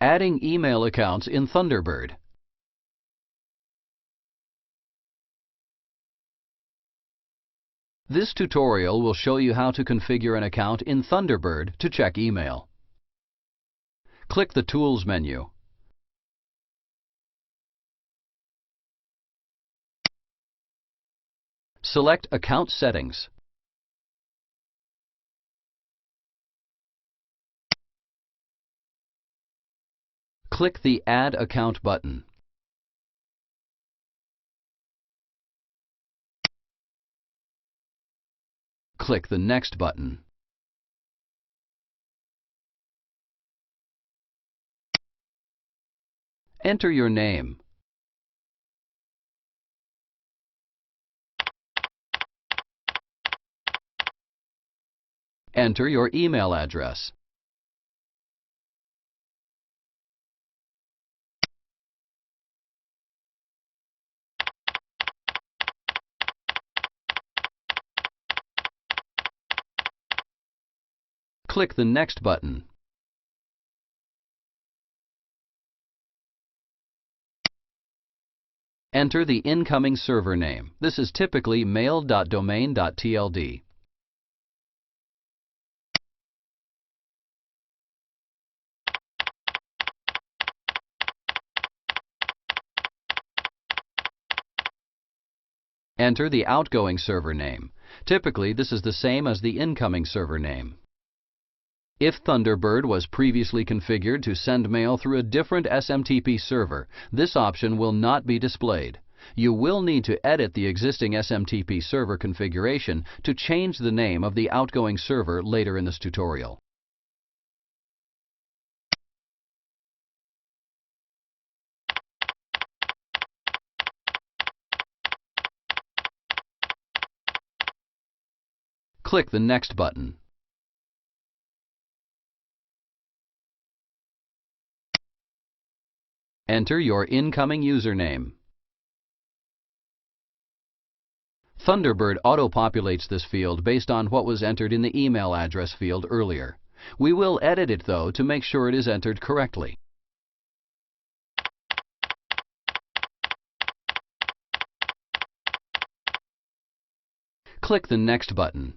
Adding email accounts in ThunderBrid. This tutorial will show you how to configure an account in ThunderBrid to check email. Click the Tools menu. Select Account Settings. Click the Add Account button. Click the Next button. Enter your name. Enter your email address. Click the Next button. Enter the incoming server name. This is typically mail.domain.tld. Enter the outgoing server name. Typically, this is the same as the incoming server name. If ThunderBrid was previously configured to send mail through a different SMTP server, this option will not be displayed. You will need to edit the existing SMTP server configuration to change the name of the outgoing server later in this tutorial. Click the Next button. Enter your incoming username. ThunderBrid auto-populates this field based on what was entered in the email address field earlier. We will edit it, though, to make sure it is entered correctly. Click the Next button.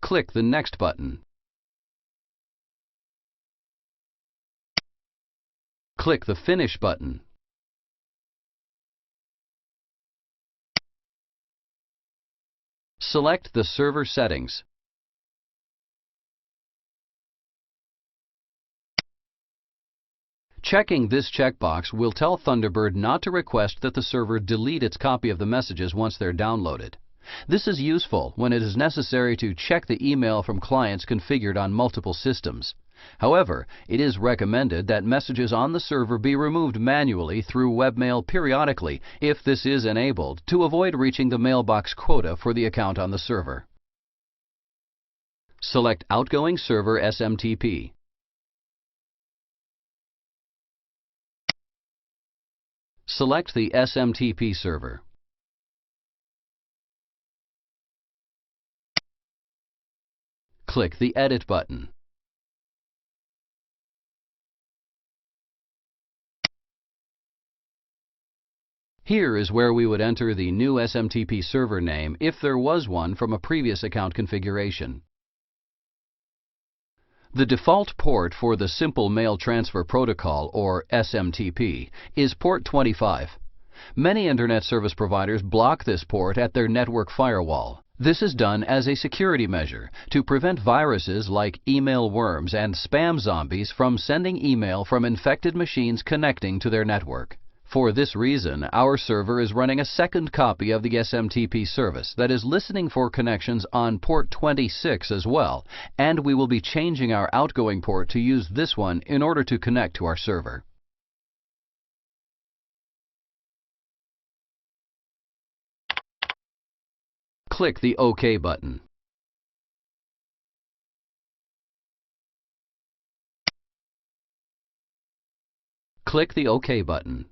Click the Next button. Click the Finish button. Select the server settings. Checking this checkbox will tell ThunderBrid not to request that the server delete its copy of the messages once they're downloaded. This is useful when it is necessary to check the email from clients configured on multiple systems. However, it is recommended that messages on the server be removed manually through webmail periodically if this is enabled to avoid reaching the mailbox quota for the account on the server. Select Outgoing Server SMTP. Select the SMTP server. Click the Edit button. Here is where we would enter the new SMTP server name if there was one from a previous account configuration. The default port for the Simple Mail Transfer Protocol, or SMTP, is port 25. Many Internet service providers block this port at their network firewall. This is done as a security measure to prevent viruses like email worms and spam zombies from sending email from infected machines connecting to their network. For this reason, our server is running a second copy of the SMTP service that is listening for connections on port 26 as well, and we will be changing our outgoing port to use this one in order to connect to our server. Click the OK button. Click the OK button.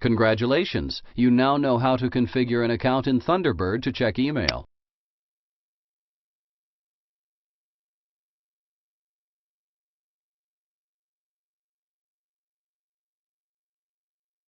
Congratulations! You now know how to configure an account in ThunderBrid to check email.